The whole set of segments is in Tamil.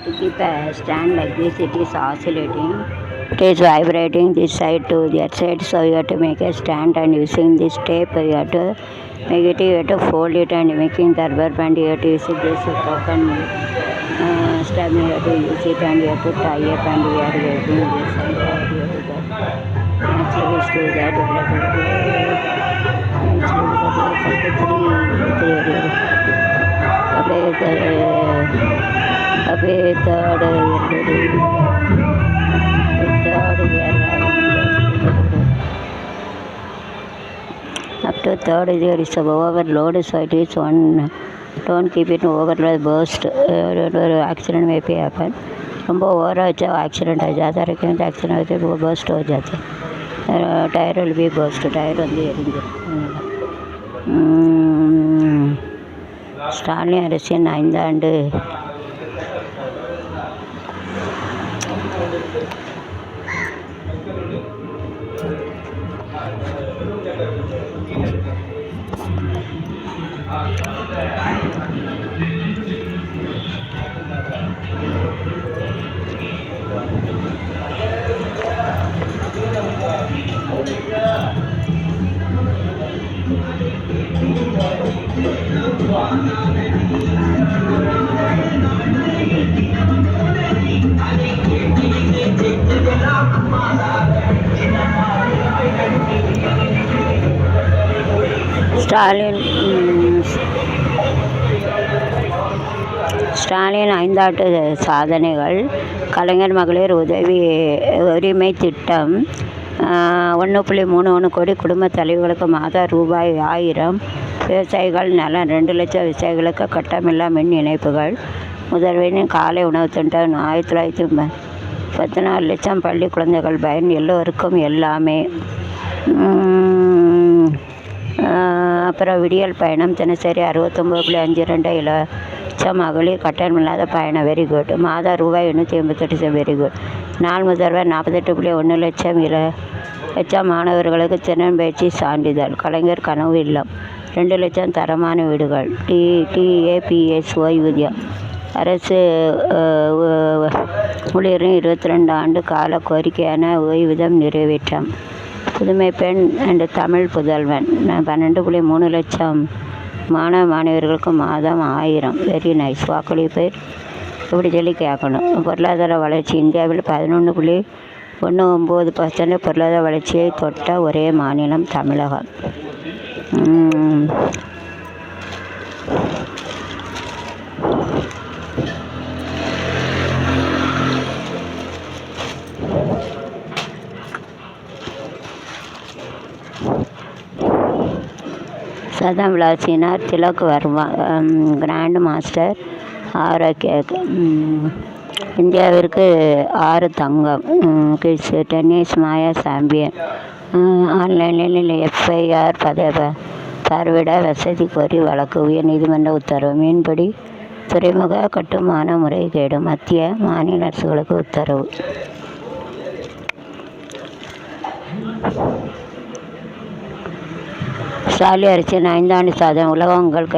To keep a stand like this, it is oscillating. It is vibrating this side to that side, so you have to make a stand, and using this tape you have to make it, you have to fold it and making the rubber band, you have to use this broken stem, you have to use it and you have to tie up, and we are waiting this and you have to that. Actually, let's do that. Third we are up to third there is a overload, so it is one. Don't keep it overload burst. Accident may be happen. ரொம்ப ஓவராக வச்சா ஆக்சிடென்ட் ஆச்சு, அதாக இருக்கும். இந்த ஆக்சிடென்ட் வச்சு இப்போ பர்ஸ்ட் வச்சாச்சு. Tyre will be burst, tyre வந்து எரிஞ்சிடும். ஸ்டாலின் அரசின் 5 ஆண்டு ஸ்டாலின் 5 ஆண்டு சாதனைகள். கலைஞர் மகளிர் உரிமை திட்டம் 1.31 கோடி குடும்ப தலைவர்களுக்கு மாதம் ரூபாய் 1000. விவசாயிகள் நலன் 2 லட்சம் விவசாயிகளுக்கு கட்டமில்லா மின் இணைப்புகள். முதல்வரின் காலை உணவு திட்டம் 1914 லட்சம் பள்ளி குழந்தைகள் பயன். எல்லோருக்கும் எல்லாமே. அப்புறம் விடியல் பயணம் தினசரி 69.52 இலட்சம் மகளிர் கட்டணமில்லாத பயணம். Very good. மாதம் ரூபாய் 888. Very good. நாள் முதல்வர் 48.1 லட்சம் மாணவர்களுக்கு திறன் பயிற்சி சான்றிதழ். கலைஞர் கனவு இல்லம் 2 லட்சம் தரமான வீடுகள். TAPS ஓய்வூதியம். அரசு ஊழியரின் 22 ஆண்டு கால கோரிக்கையான ஓய்வூதியம் நிறைவேற்றம். புதுமை பெண் அண்ட் தமிழ் புதல்வன் 12.3 லட்சம் மாணவர்களுக்கு மாதம் 1000. Very nice. வாக்களிப்பு இப்படி சொல்லி கேட்கணும். பொருளாதார வளர்ச்சி. இந்தியாவில் 11.19% பொருளாதார வளர்ச்சியை தொட்ட ஒரே மாநிலம் தமிழகம். சதம் விளாசினார் திலக் வர்மா கிராண்ட் மாஸ்டர் ஆரோக்கிய. இந்தியாவிற்கு 6 தங்கம். கிட்ஸ் டென்னிஸ் மாயா சாம்பியன். ஆன்லைனில் FIR பார்வையிட வசதி கோரி வழக்கு. உயர்நீதிமன்ற உத்தரவு. மீன்பிடி துறைமுக கட்டுமான முறைகேடு. மத்திய மாநில அரசுகளுக்கு உத்தரவு. ஸ்டாலின் அரசின் 5 ஆண்டு சாதனை. உலகம் உங்கள்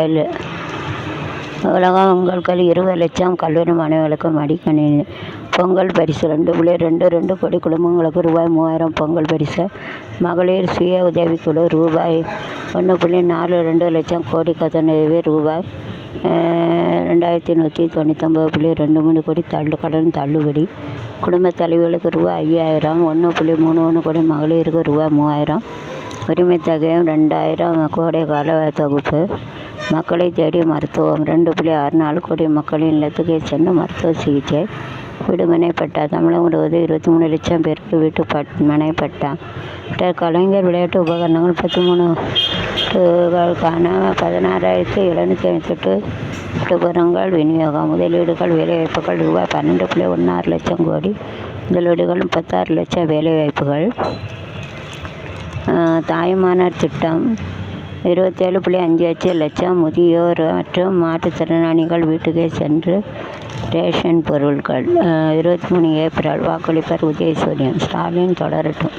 கையில் 20 லட்சம் கல்லூரி மாணவர்களுக்கு மடிக்கணினி. பொங்கல் பரிசு 2.22 கோடி குடும்பங்களுக்கு ரூபாய் 3000 பொங்கல் பரிசு. மகளிர் சுய உதவிக்குழு ரூபாய் 1.42 லட்சம் கோடி கதனுதவி. ரூபாய் 2199.23 கோடி கடன் தள்ளுபடி. குடும்ப தலைவர்களுக்கு ரூபாய் 5000. 1.31 கோடி மகளிருக்கு ரூபாய் 3000. உரிமை தொகையும் 2000. கோடை கால தொகுப்பு. மக்களை தேடி மருத்துவம் 2.64 கோடி மக்களின் இல்லத்துக்கு சென்று மருத்துவ சிகிச்சை. வீடுமனை பட்டா. தமிழகம் முழுவதும் 23 லட்சம் பேருக்கு வீட்டு மனை பட்டா. கலைஞர் விளையாட்டு உபகரணங்கள் 13களுக்கான 16,758 உபகரணங்கள் விநியோகம். முதலீடுகள் வேலைவாய்ப்புகள் ரூபாய் 12.16 லட்சம் கோடி. முதலீடுகள் 36 லட்சம் வேலைவாய்ப்புகள். தாய்மானார் திட்டம் 27.58 லட்சம் முதியோர் மற்றும் மாற்றுத்திறனாளிகள் வீட்டுக்கே சென்று ரேஷன் பொருட்கள். 23 ஏப்ரல். வாக்களிப்பர் உதயசூரியன். ஸ்டாலின் தொடரட்டும்.